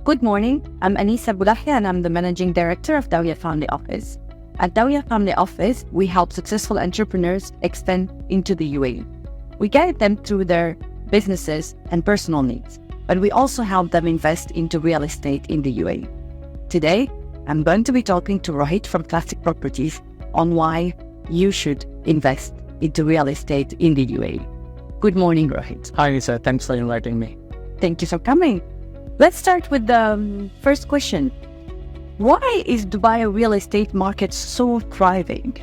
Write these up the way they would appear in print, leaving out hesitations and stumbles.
Good morning, I'm Anissa Rohit and I'm the Managing Director of Dawiyah Family Office. At Dawiyah Family Office, we help successful entrepreneurs extend into the UAE. We guide them through their businesses and personal needs, but we also help them invest into real estate in the UAE. Today, I'm going to be talking to Rohit from Classic Properties on why you should invest into real estate in the UAE. Good morning, Rohit. Hi, Anissa. Thanks for inviting me. Thank you for coming. Let's start with the first question. Why is Dubai real estate market so thriving?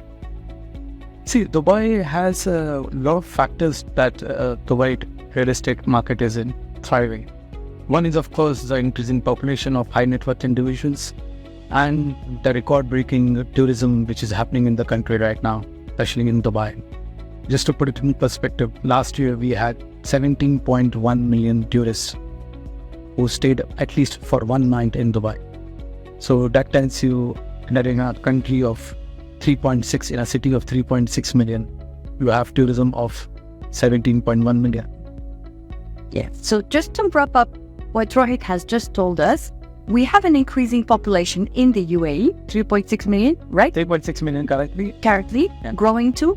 See, Dubai has a lot of factors that Dubai real estate market is in thriving. One is, of course, the increasing population of high net worth individuals and the record-breaking tourism which is happening in the country right now, especially in Dubai. Just to put it in perspective, last year we had 17.1 million tourists who stayed at least for one night in Dubai. So that tells you that in a country of 3.6, in a city of 3.6 million, you have tourism of 17.1 million. Yeah. So just to wrap up what Rohit has just told us, we have an increasing population in the UAE, 3.6 million, right? 3.6 million currently. Currently, Yeah. growing to?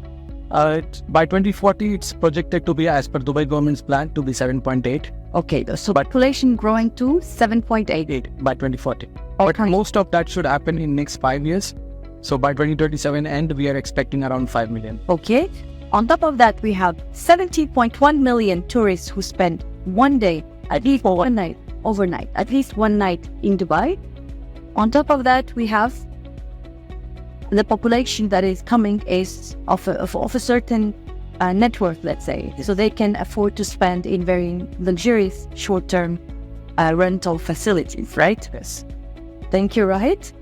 By 2040, it's projected to be, as per Dubai government's plan, to be 7.8. Okay, so population growing to 7.8 by 2040. Okay. But most of that should happen in next 5 years. So by 2037 end, we are expecting around 5 million. Okay. On top of that, we have 70.1 million tourists who spend one day, at least one night, overnight, at least one night in Dubai. On top of that, we have the population that is coming is of a certain net worth, let's say. So they can afford to spend in very luxurious short-term rental facilities, right? Yes. Thank you, Rohit.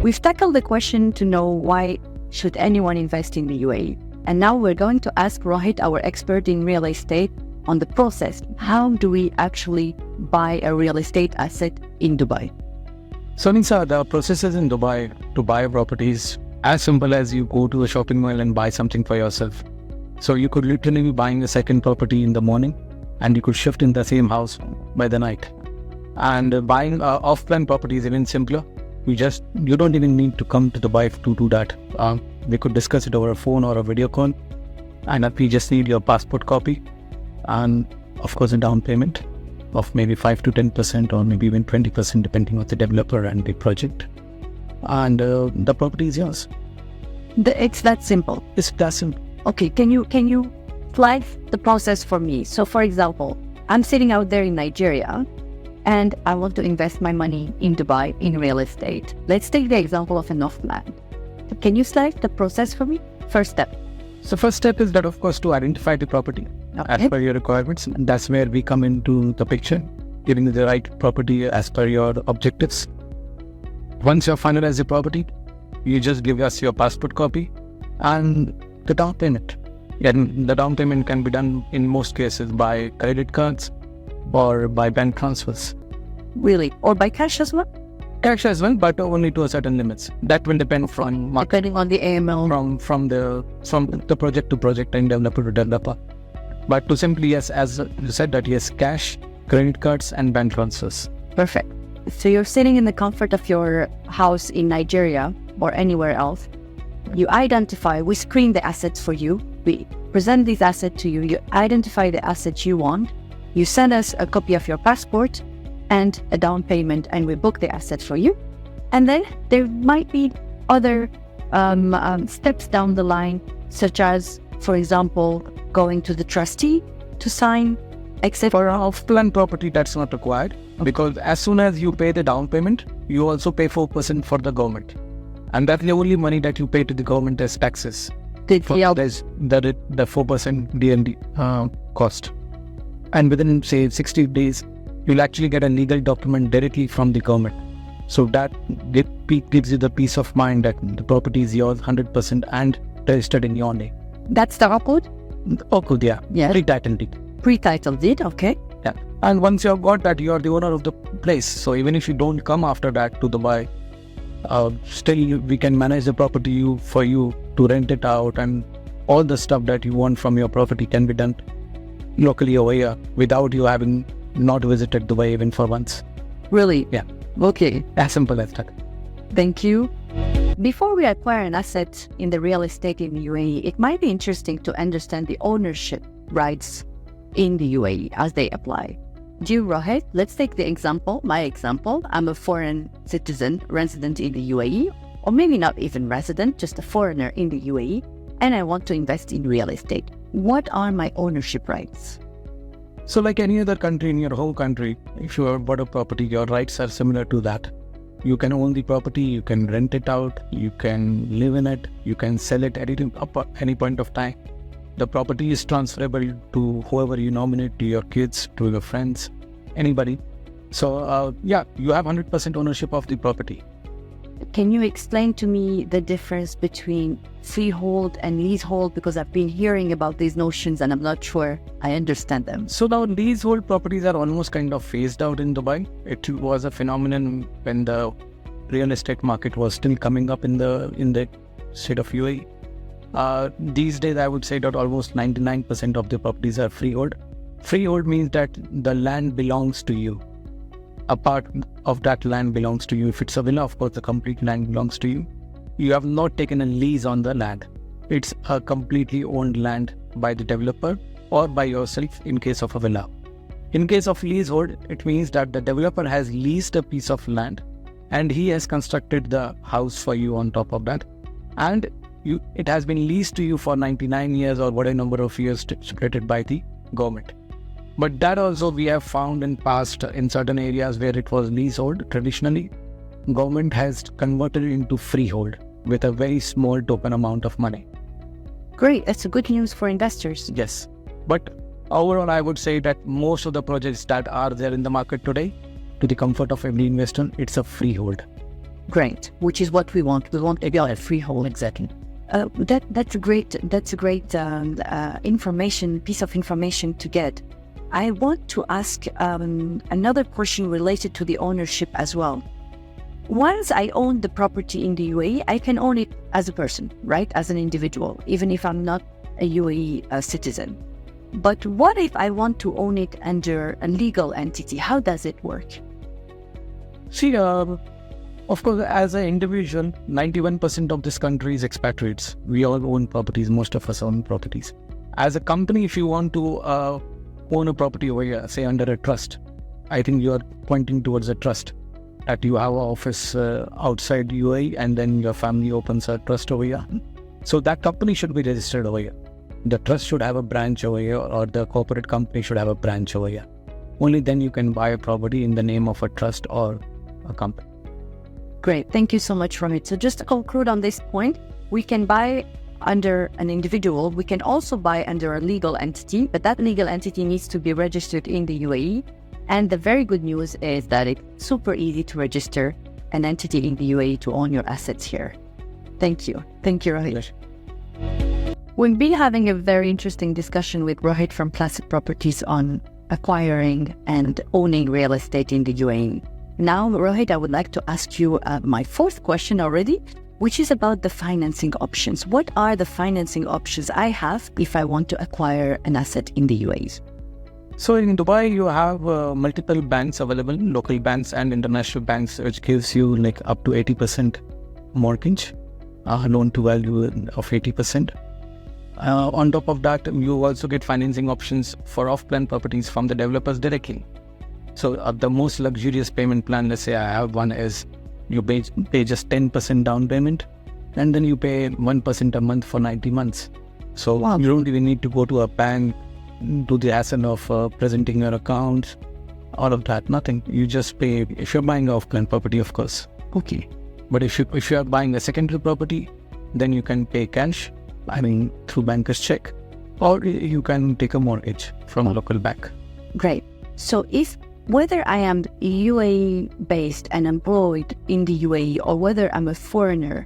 We've tackled the question to know why should anyone invest in the UAE. And now we're going to ask Rohit, our expert in real estate, on the process. How do we actually buy a real estate asset in Dubai? So Anissa, the processes in Dubai to buy properties as simple as you go to a shopping mall and buy something for yourself. So you could literally be buying a second property in the morning and you could shift in the same house by the night. And buying off-plan property is even simpler. You don't even need to come to Dubai to do that. We could discuss it over a phone or a video call, and we just need your passport copy and of course a down payment of maybe 5 to 10% or maybe even 20% depending on the developer and the project. And the property is yours. It's that simple. It's that simple. Okay, can you flag the process for me? So for example, I'm sitting out there in Nigeria and I want to invest my money in Dubai in real estate. Let's take the example of an off-plan. Can you slide the process for me? First step. So first step is that, of course, to identify the property as per your requirements. And that's where we come into the picture, giving you the right property as per your objectives. Once you have finalized the property, you just give us your passport copy and the down payment. And the down payment can be done in most cases by credit cards or by bank transfers. Really? Or by cash as well? Cash as well, but only to a certain limits. That will depend from market, depending on the AML. from the project to project and developer to developer. But to simply, yes, as you said that, yes, cash, credit cards and bank transfers. Perfect. So you're sitting in the comfort of your house in Nigeria or anywhere else. You identify, we screen the assets for you. We present these assets to you. You identify the assets you want. You send us a copy of your passport and a down payment, and we book the assets for you. And then there might be other steps down the line, such as, for example, going to the trustee to sign, etc. For an off-plan property, that's not required, because as soon as you pay the down payment, you also pay 4% for the government. And that's the only money that you pay to the government as taxes. There's the 4% DLD cost. And within, say, 60 days, you'll actually get a legal document directly from the government. So that gives you the peace of mind that the property is yours 100% and registered in your name. That's the Uqud? Uqud, yeah. Yeah. Pre-title deed. Pre-title deed, okay. Yeah. And once you have got that, you are the owner of the place. So even if you don't come after that to Dubai, still we can manage the property for you to rent it out, and all the stuff that you want from your property can be done locally over here without you having not visited Dubai even for once. Really? Yeah. Okay. As simple as that. Thank you. Before we acquire an asset in the real estate in the UAE, it might be interesting to understand the ownership rights in the UAE as they apply. Dear Rohit, let's take my example. I'm a foreign citizen resident in the UAE, or maybe not even resident, just a foreigner in the UAE, and I want to invest in real estate. What are my ownership rights? So like any other country in your whole country, if you have bought a property, your rights are similar to that. You can own the property, you can rent it out, you can live in it, you can sell it at any point of time. The property is transferable to whoever you nominate, to your kids, to your friends, anybody. So you have 100% ownership of the property. Can you explain to me the difference between freehold and leasehold? Because I've been hearing about these notions and I'm not sure I understand them. So now leasehold properties are almost kind of phased out in Dubai. It was a phenomenon when the real estate market was still coming up in the state of UAE. These days, I would say that almost 99% of the properties are freehold. Freehold means that the land belongs to you. A part of that land belongs to you. If it's a villa, of course, the complete land belongs to you. You have not taken a lease on the land. It's a completely owned land by the developer or by yourself in case of a villa. In case of leasehold, it means that the developer has leased a piece of land and he has constructed the house for you on top of that. And it has been leased to you for 99 years or whatever number of years stipulated by the government. But that also we have found in past in certain areas where it was leasehold traditionally, government has converted it into freehold with a very small token amount of money. Great, that's a good news for investors. Yes, but overall I would say that most of the projects that are there in the market today, to the comfort of every investor, it's a freehold. Great, which is what we want. We want a freehold. Exactly. That's a great piece of information to get. I want to ask another question related to the ownership as well. Once I own the property in the UAE, I can own it as a person, right? As an individual, even if I'm not a UAE citizen. But what if I want to own it under a legal entity? How does it work? See, of course, as an individual, 91% of this country is expatriates. We all own properties. Most of us own properties. As a company, if you want to own a property over here, say under a trust, I think you are pointing towards a trust, that you have an office outside UAE and then your family opens a trust over here. So that company should be registered over here. The trust should have a branch over here, or the corporate company should have a branch over here. Only then you can buy a property in the name of a trust or a company. Great. Thank you so much, Rohit. So just to conclude on this point, we can buy under an individual. We can also buy under a legal entity, but that legal entity needs to be registered in the UAE. And the very good news is that it's super easy to register an entity in the UAE to own your assets here. Thank you. Thank you, Rohit. Yes. We've been having a very interesting discussion with Rohit from Placid Properties on acquiring and owning real estate in the UAE. Now, Rohit, I would like to ask you my fourth question already, which is about the financing options. What are the financing options I have if I want to acquire an asset in the UAE? So in Dubai, you have multiple banks available, local banks and international banks, which gives you like up to 80% mortgage, loan to value of 80%. On top of that, you also get financing options for off-plan properties from the developers directly. So the most luxurious payment plan, let's say I have one, is you pay just 10% down payment and then you pay 1% a month for 90 months. So wow. You don't even need to go to a bank, do the hassle of presenting your accounts, all of that, nothing. You just pay, if you're buying off-plan property, of course. Okay. But if you are buying a secondary property, then you can pay cash, through banker's check, or you can take a mortgage from a local bank. Great. So whether I am UAE based and employed in the UAE, or whether I'm a foreigner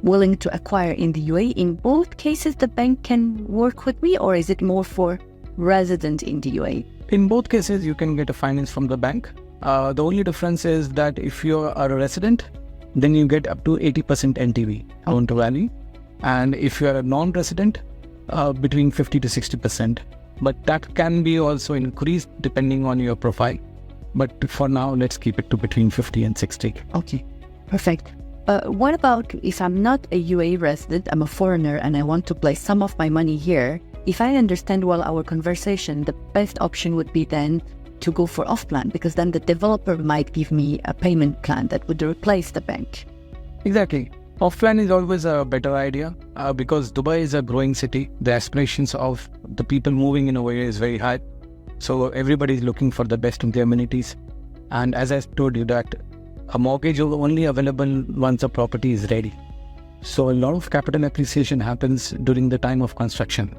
willing to acquire in the UAE, in both cases the bank can work with me, or is it more for resident in the UAE? In both cases, you can get a finance from the bank. The only difference is that if you are a resident, then you get up to 80% LTV, loan to value. And if you are a non-resident, between 50 to 60%. But that can be also increased depending on your profile. But for now, let's keep it to between 50 and 60. Okay, perfect. What about if I'm not a UAE resident, I'm a foreigner and I want to place some of my money here? If I understand well our conversation, the best option would be then to go for off-plan, because then the developer might give me a payment plan that would replace the bank. Exactly. Offline is always a better idea because Dubai is a growing city. The aspirations of the people moving in over here is very high. So everybody is looking for the best of the amenities. And as I told you that a mortgage is only available once a property is ready. So a lot of capital appreciation happens during the time of construction.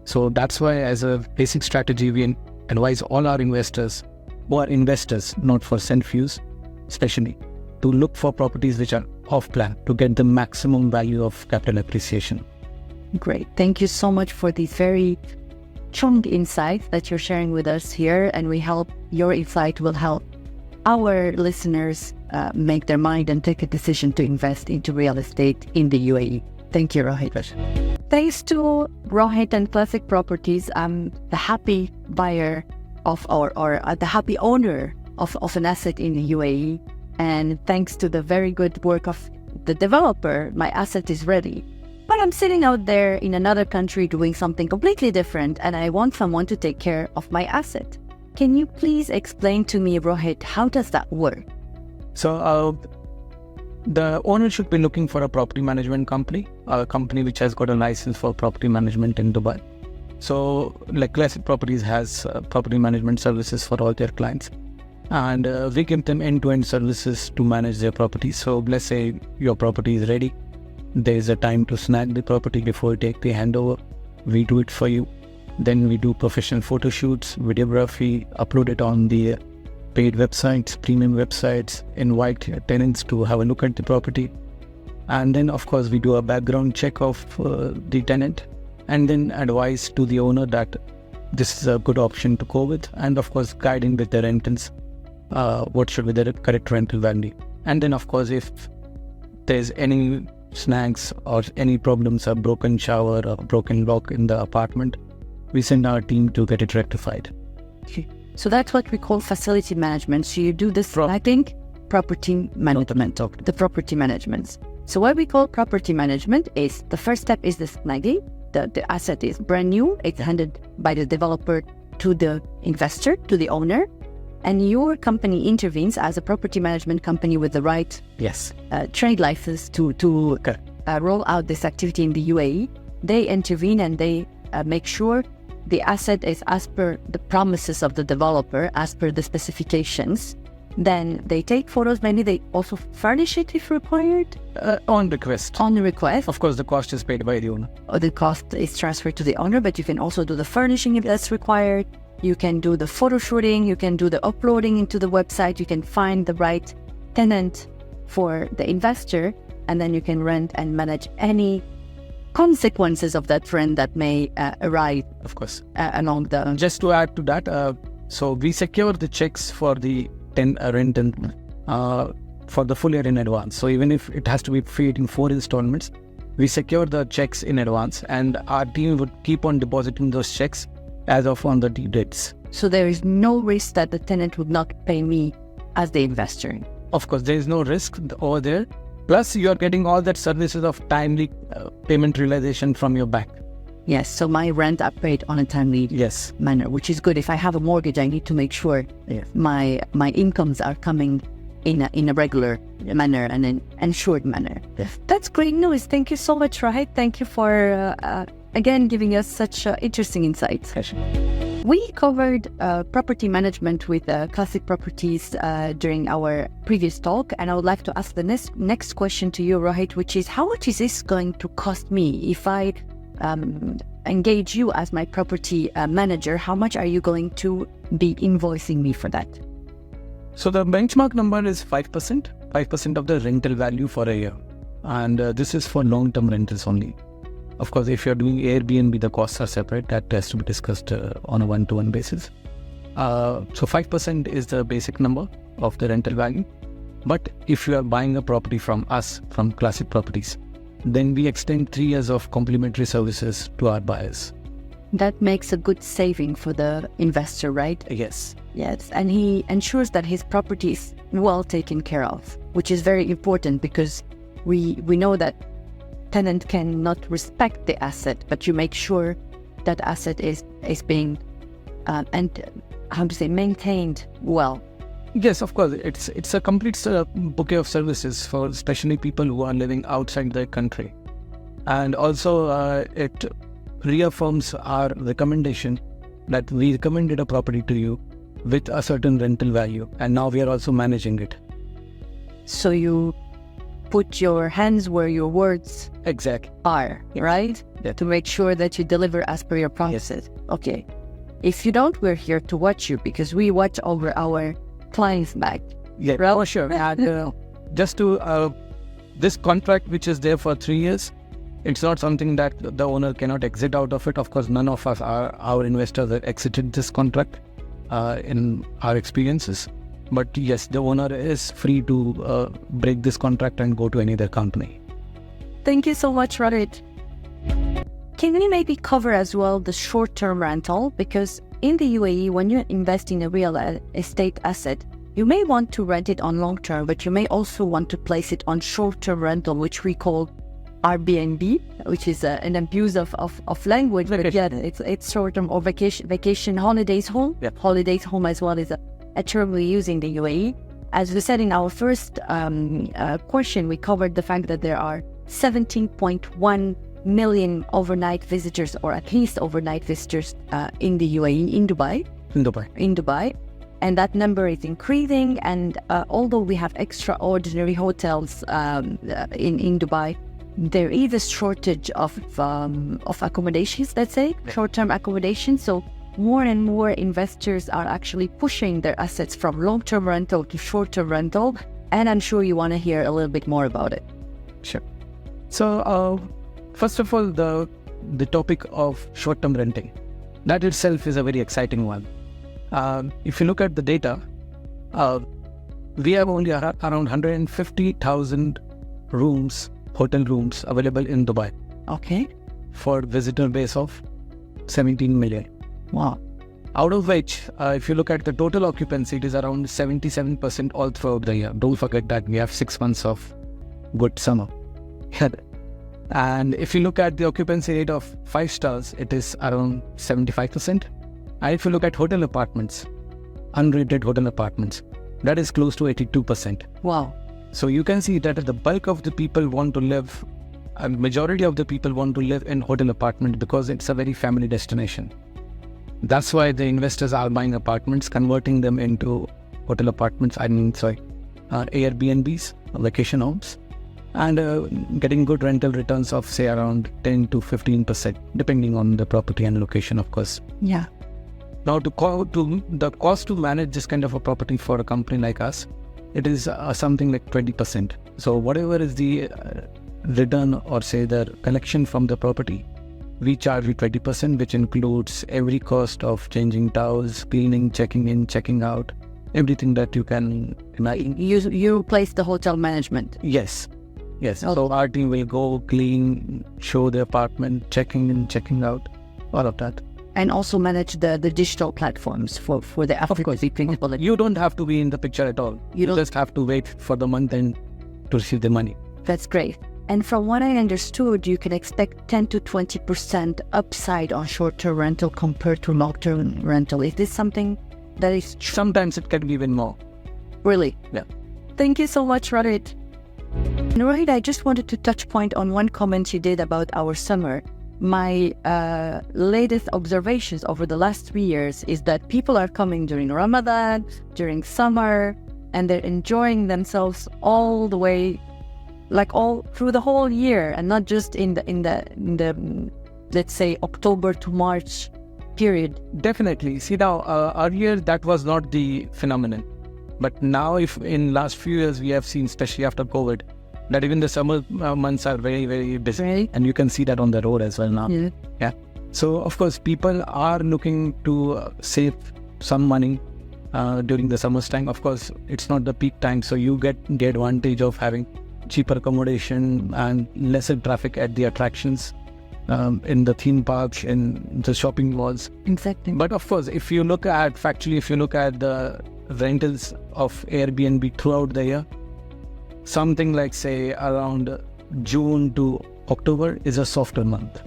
So that's why as a basic strategy, we advise all our investors who are investors, not for self-use, especially, to look for properties which are off-plan to get the maximum value of capital appreciation. Great. Thank you so much for these very strong insights that you're sharing with us here. And we hope your insight will help our listeners make their mind and take a decision to invest into real estate in the UAE. Thank you, Rohit. Pleasure. Thanks to Rohit and Classic Properties, I'm the happy buyer of or the happy owner of an asset in the UAE. And thanks to the very good work of the developer, my asset is ready. But I'm sitting out there in another country doing something completely different, and I want someone to take care of my asset. Can you please explain to me, Rohit, how does that work? So the owner should be looking for a property management company, a company which has got a license for property management in Dubai. So like Classic Properties has property management services for all their clients. And we give them end-to-end services to manage their property. So let's say your property is ready. There is a time to snag the property before you take the handover. We do it for you. Then we do professional photo shoots, videography, upload it on the paid websites, premium websites, invite tenants to have a look at the property. And then of course we do a background check of the tenant and then advise to the owner that this is a good option to go with, and of course guiding with the rentals. What should be the correct rental value. And then of course if there's any snags or any problems, a broken shower or broken lock in the apartment, we send our team to get it rectified. Okay. So that's what we call facility management. So you do this, I think, property management. The property management. So what we call property management is the first step is the snagging. The asset is brand new. It's handed by the developer to the investor, to the owner. And your company intervenes as a property management company with the right trade license to roll out this activity in the UAE. They intervene and they make sure the asset is as per the promises of the developer, as per the specifications. Then they take photos. Maybe they also furnish it if required. On request. On request. Of course, the cost is paid by the owner. Or the cost is transferred to the owner, but you can also do the furnishing if that's required. You can do the photo shooting, you can do the uploading into the website, you can find the right tenant for the investor, and then you can rent and manage any consequences of that rent that may arise, of course, along the... Just to add to that, so we secure the checks for the rent and for the full year in advance. So even if it has to be paid in 4 installments, we secure the checks in advance, and our team would keep on depositing those checks as of on the due dates. So there is no risk that the tenant would not pay me as the investor? Of course, there is no risk over there. Plus, you are getting all that services of timely payment realization from your bank. Yes, so my rent are paid on a timely manner, which is good. If I have a mortgage, I need to make sure my incomes are coming in a regular manner and in an assured manner. Yes. That's great news. Thank you so much, Rohit. Thank you for again giving us such interesting insights. We covered property management with Classic Properties during our previous talk, and I would like to ask the next question to you, Rohit, which is how much is this going to cost me if I engage you as my property manager? How much are you going to be invoicing me for that? So the benchmark number is 5% of the rental value for a year, and this is for long-term rentals only. Of course, if you're doing Airbnb, the costs are separate. That has to be discussed on a one-to-one basis. So 5% is the basic number of the rental value. But if you are buying a property from us, from Classic Properties, then we extend 3 years of complimentary services to our buyers. That makes a good saving for the investor, right? Yes. Yes, and he ensures that his property is well taken care of, which is very important because we know that tenant cannot respect the asset, but you make sure that asset is being maintained well. Yes, of course. It's a complete bouquet of services for especially people who are living outside their country, and also it reaffirms our recommendation that we recommended a property to you with a certain rental value, and now we are also managing it. So you put your hands where your words Exactly. are, right? Yeah. To make sure that you deliver as per your promises. Yes. Okay. If you don't, we're here to watch you because we watch over our clients' back. Yeah, right? for sure. And just to this contract, which is there for 3 years, it's not something that the owner cannot exit out of it. Of course, none of us, our investors, have exited this contract in our experiences. But yes, the owner is free to break this contract and go to any other company. Thank you so much, Rohit. Can we maybe cover as well the short-term rental? Because in the UAE, when you invest in a real estate asset, you may want to rent it on long-term, but you may also want to place it on short-term rental, which we call Airbnb, which is an abuse of language. But yeah, it's short-term or vacation holidays home. Yep. Holidays home as well is a term we use in the UAE. As we said in our first question, we covered the fact that there are 17.1 million overnight visitors, or at least overnight visitors in the UAE, in Dubai. And that number is increasing. And although we have extraordinary hotels in Dubai, there is a shortage of accommodations, let's say, short-term accommodation. So more and more investors are actually pushing their assets from long-term rental to short-term rental. And I'm sure you want to hear a little bit more about it. Sure. So, first of all, the topic of short-term renting, that itself is a very exciting one. If you look at the data, we have only around 150,000 rooms, hotel rooms available in Dubai. Okay. For visitor base of 17 million. Wow. Out of which, if you look at the total occupancy, it is around 77% all throughout the year. Don't forget that we have 6 months of good summer. And if you look at the occupancy rate of 5 stars, it is around 75%. And if you look at hotel apartments, unrated hotel apartments, that is close to 82%. Wow. So you can see that the bulk of the people want to live, a majority of the people want to live in hotel apartment because it's a very family destination. That's why the investors are buying apartments, converting them into hotel apartments, Airbnbs, vacation homes, and getting good rental returns of say around 10 to 15%, depending on the property and location, of course. Yeah. Now, the cost to manage this kind of a property for a company like us, it is something like 20%. So whatever is the return or say the collection from the property, we charge you 20%, which includes every cost of changing towels, cleaning, checking in, checking out, everything that you can imagine. You replace the hotel management. Yes. Yes. Okay. So our team will go clean, show the apartment, checking in, checking out, all of that. And also manage the digital platforms for the African people. You don't have to be in the picture at all. You just have to wait for the month end to receive the money. That's great. And from what I understood, you can expect 10 to 20% upside on short-term rental compared to long-term rental. Is this something that is true? Sometimes it can be even more. Really? Yeah. Thank you so much, Rohit. And Rohit, I just wanted to touch point on one comment you did about our summer. My latest observations over the last 3 years is that people are coming during Ramadan, during summer, and they're enjoying themselves all the way, like all through the whole year, and not just in the let's say October to March period. Definitely. See now, earlier that was not the phenomenon, but now if in last few years we have seen, especially after COVID, that even the summer months are very, very busy. Right. And you can see that on the road as well now. Yeah. So, of course, people are looking to save some money during the summer's time. Of course, it's not the peak time, so you get the advantage of having cheaper accommodation and lesser traffic at the attractions. in the theme parks, in the shopping malls. Exactly. But of course, if you look at the rentals of Airbnb throughout the year, something like say around June to October is a softer month.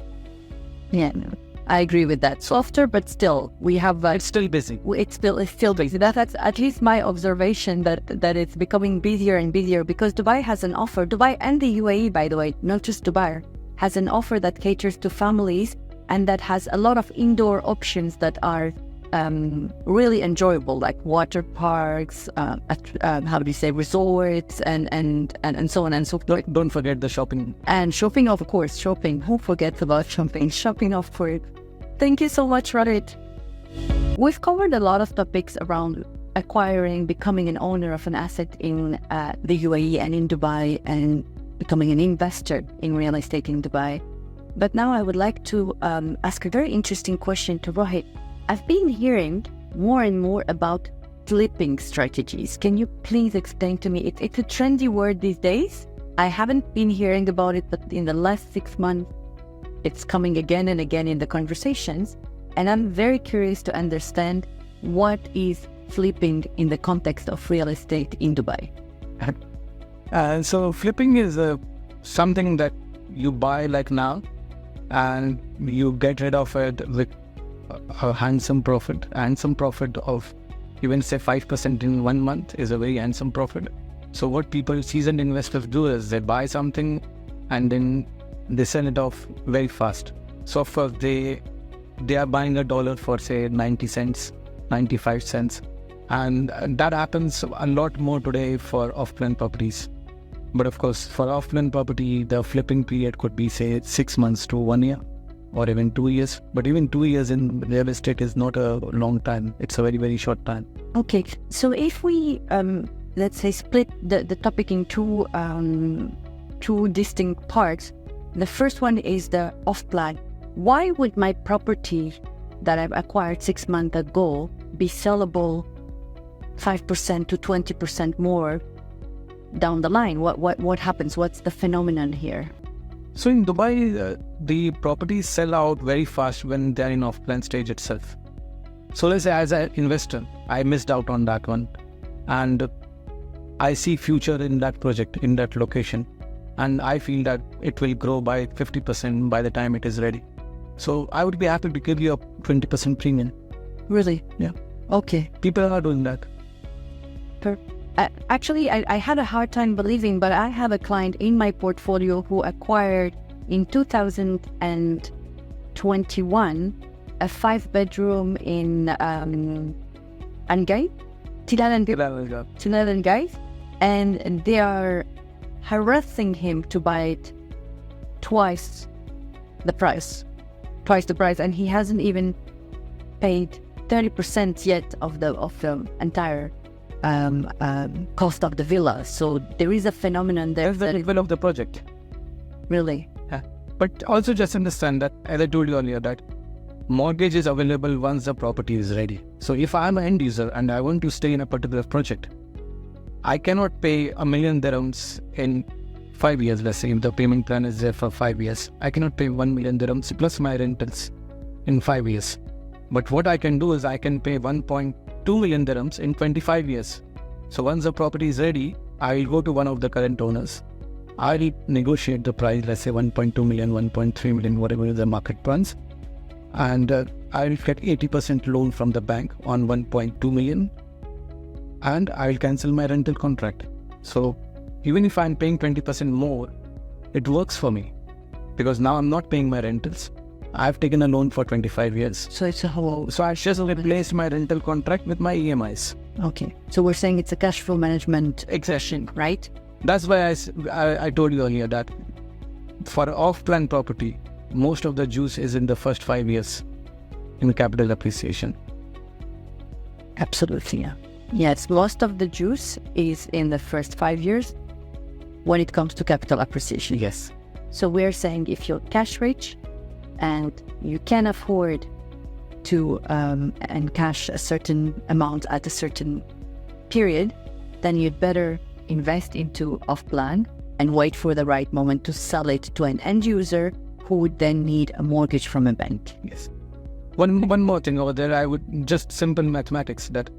Yeah, no, I agree with that. Softer, but still, we have. It's still busy. It's still busy. That's at least my observation that it's becoming busier and busier because Dubai has an offer. Dubai and the UAE, by the way, not just Dubai, has an offer that caters to families and that has a lot of indoor options that are really enjoyable, like water parks, resorts, and so on and so forth. Don't forget the shopping. And shopping, of course, shopping. Who forgets about shopping? Shopping, of course. Thank you so much, Rohit. We've covered a lot of topics around acquiring, becoming an owner of an asset in the UAE and in Dubai, and becoming an investor in real estate in Dubai. But now I would like to ask a very interesting question to Rohit. I've been hearing more and more about flipping strategies. Can you please explain to me? It's a trendy word these days. I haven't been hearing about it, but in the last 6 months, it's coming again and again in the conversations. And I'm very curious to understand what is flipping in the context of real estate in Dubai. So flipping is something that you buy like now and you get rid of it with a handsome profit of even say 5% in 1 month is a very handsome profit. So what seasoned investors do is they buy something and then they sell it off very fast. So of course they are buying $1 for say 90 cents, 95 cents. And that happens a lot more today for off-plan properties. But of course, for off-plan property, the flipping period could be say 6 months to 1 year or even 2 years. But even 2 years in real estate is not a long time. It's a very, very short time. Okay. So if we, let's say, split the topic in two distinct parts, the first one is the off-plan. Why would my property that I've acquired 6 months ago be sellable 5% to 20% more down the line? What happens? What's the phenomenon here? So in Dubai, the properties sell out very fast when they're in off-plan stage itself. So let's say as an investor, I missed out on that one and I see future in that project, in that location. And I feel that it will grow by 50% by the time it is ready. So I would be happy to give you a 20% premium. Really? Yeah. Okay. People are doing that. Actually, I had a hard time believing, but I have a client in my portfolio who acquired in 2021 a 5-bedroom in Angay, Tilal and Guys, and they are harassing him to buy it twice the price, and he hasn't even paid 30% yet of the entire cost of the villa. So there is a phenomenon there. That's the level of the project. Really? Yeah. But also just understand that, as I told you earlier, that mortgage is available once the property is ready. So if I'm an end user and I want to stay in a particular project, I cannot pay $1 million dirhams in 5 years. Let's say if the payment plan is there for 5 years, I cannot pay $1 million dirhams plus my rentals in 5 years. But what I can do is I can pay 1.2 million dirhams in 25 years. So once the property is ready, I will go to one of the current owners. I will negotiate the price, let's say 1.2 million, 1.3 million, whatever the market runs. And I will get 80% loan from the bank on 1.2 million. And I will cancel my rental contract. So even if I'm paying 20% more, it works for me. Because now I'm not paying my rentals. I've taken a loan for 25 years. So it's a whole... So I just replaced my rental contract with my EMIs. Okay. So we're saying it's a cash flow management session, right? That's why I told you earlier that for off-plan property, most of the juice is in the first 5 years in capital appreciation. Absolutely, yeah. Yes, most of the juice is in the first 5 years when it comes to capital appreciation. Yes. So we're saying if you're cash rich and you can afford to encash a certain amount at a certain period, then you'd better invest into off-plan and wait for the right moment to sell it to an end user who would then need a mortgage from a bank. Yes. One more thing over there, I would just simple mathematics that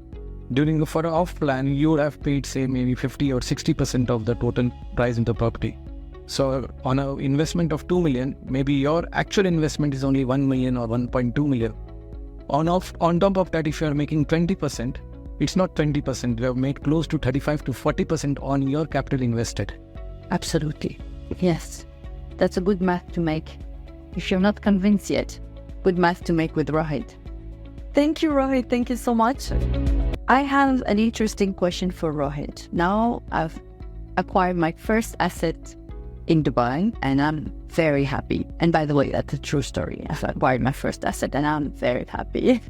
during for an off plan, you would have paid say maybe 50 or 60% of the total price in the property. So on an investment of 2 million, maybe your actual investment is only 1 million or 1.2 million. On top of that, if you are making 20%, it's not 20%. You have made close to 35 to 40% on your capital invested. Absolutely. Yes. That's a good math to make. If you're not convinced yet, good math to make with Rohit. Thank you, Rohit. Thank you so much. I have an interesting question for Rohit. Now I've acquired my first asset in Dubai and I'm very happy. And by the way, that's a true story. I've acquired my first asset and I'm very happy.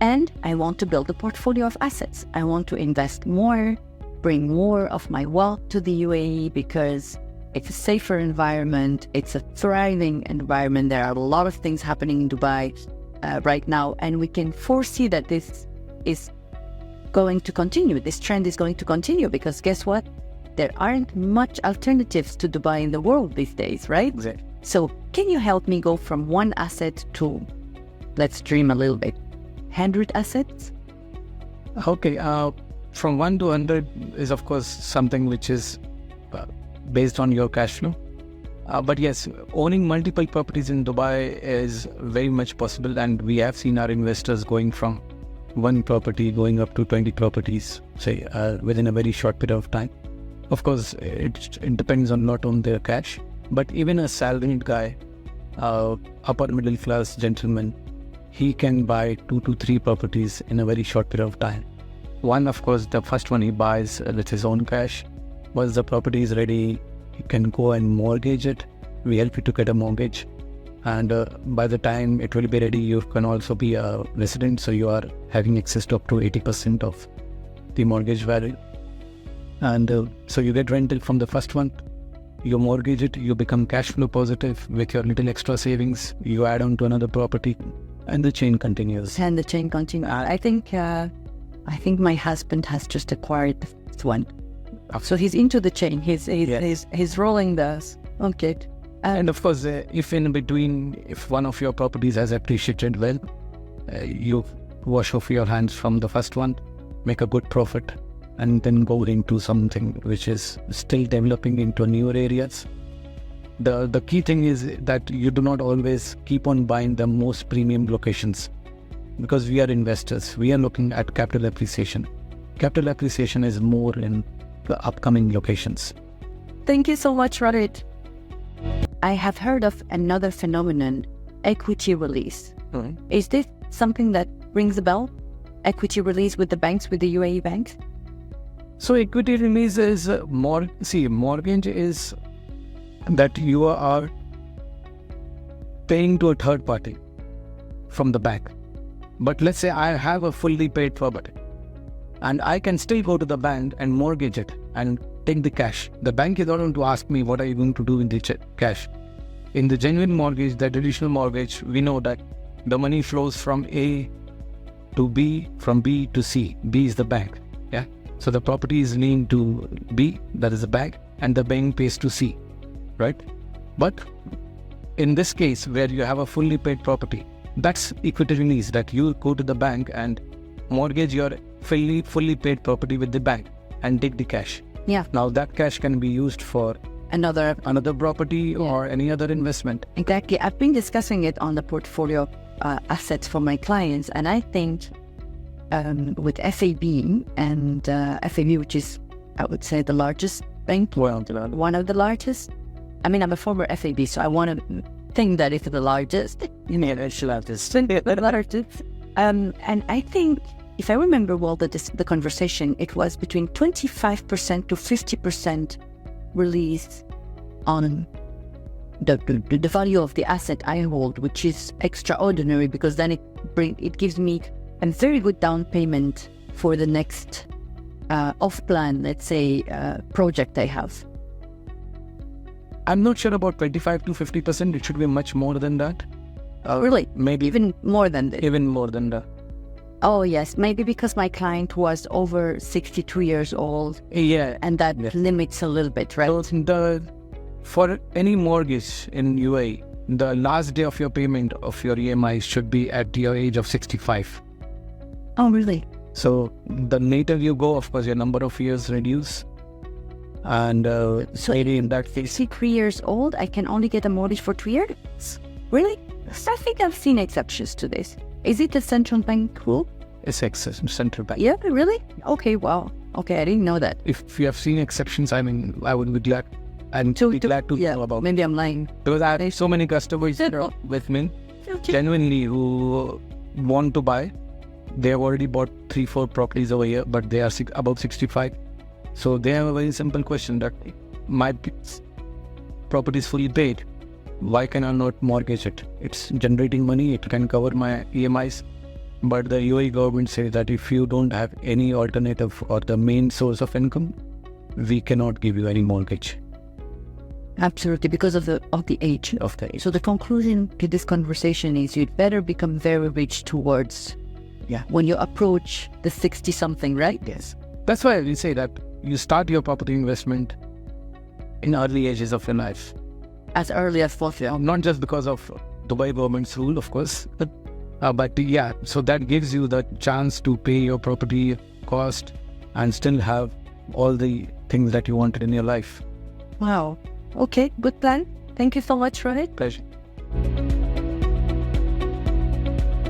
And I want to build a portfolio of assets. I want to invest more, bring more of my wealth to the UAE because it's a safer environment. It's a thriving environment. There are a lot of things happening in Dubai right now, and we can foresee that this is going to continue. This trend is going to continue because guess what? There aren't much alternatives to Dubai in the world these days, right? Exactly. So can you help me go from one asset to, let's dream a little bit, 100 assets? Okay. From 1 to 100 is of course something which is based on your cash flow. But yes, owning multiple properties in Dubai is very much possible, and we have seen our investors going from one property going up to 20 properties, say, within a very short period of time. Of course, it depends on not on their cash, but even a salaried guy, upper middle class gentleman, he can buy 2 to 3 properties in a very short period of time. One, of course, the first one he buys with his own cash. Once the property is ready, you can go and mortgage it. We help you to get a mortgage. And by the time it will be ready, you can also be a resident. So you are having access to up to 80% of the mortgage value. And so you get rental from the first one. You mortgage it, you become cash flow positive with your little extra savings. You add on to another property and the chain continues. And the chain continues. I think my husband has just acquired the first one. So he's into the chain. He's rolling those. Okay. And of course, if in between, if one of your properties has appreciated well, you wash off your hands from the first one, make a good profit, and then go into something which is still developing into newer areas. The key thing is that you do not always keep on buying the most premium locations, because we are investors. We are looking at capital appreciation. Capital appreciation is more in the upcoming locations. Thank you so much, Rohit. I have heard of another phenomenon, equity release. Mm-hmm. Is this something that rings a bell? Equity release with the banks, with the UAE banks? So equity release is mortgage is that you are paying to a third party from the bank. But let's say I have a fully paid property and I can still go to the bank and mortgage it and take the cash. The bank is not going to ask me what are you going to do with the cash. In the genuine mortgage, the traditional mortgage, we know that the money flows from A to B, from B to C. B is the bank. Yeah. So the property is linked to B, that is the bank, and the bank pays to C, right? But in this case, where you have a fully paid property, that's equity release, that you go to the bank and mortgage your fully paid property with the bank and take the cash. Yeah. Now that cash can be used for another property or any other investment. Exactly. I've been discussing it on the portfolio assets for my clients, and I think with FAB and FAB, which is, I would say, the largest bank, one of the largest. I mean, I'm a former FAB, so I want to think that it's the largest. It's The largest. And I think, if I remember well the conversation, it was between 25% to 50% release on the value of the asset I hold, which is extraordinary because then it gives me a very good down payment for the next off-plan, let's say, project I have. I'm not sure about 25 to 50%. It should be much more than that. Really? Maybe even more than that. Even more than that. Oh, yes. Maybe because my client was over 62 years old. Yeah. And that limits a little bit, right? So for any mortgage in UAE, the last day of your payment of your EMI should be at your age of 65. Oh, really? So the later you go, of course, your number of years reduce. And So maybe in that case, 63 years old, I can only get a mortgage for 2 years? Really? I think I've seen exceptions to this. Is it a central bank rule? it's central bank. Yeah, really? Okay, wow. Okay, I didn't know that. If you have seen exceptions, I mean, I would be glad. And To- be to- glad to Yeah, know about it. maybe I'm lying. Because I have so many customers with me, Okay. genuinely, who want to buy. They have already bought 3-4 properties over here, but they are above 65. So they have a very simple question that my property is fully paid. Why can I not mortgage it? It's generating money. It can cover my EMIs. But the UAE government says that if you don't have any alternative or the main source of income, we cannot give you any mortgage Absolutely, because of the age. of the age. So the conclusion to this conversation is you'd better become very rich towards when you approach the 60-something, right? Yes. That's why we say that you start your property investment in early ages of your life. As early as possible. Not just because of Dubai government's rule, of course, but so that gives you the chance to pay your property cost and still have all the things that you wanted in your life. Wow. Okay, good plan. Thank you so much, Rohit. Pleasure.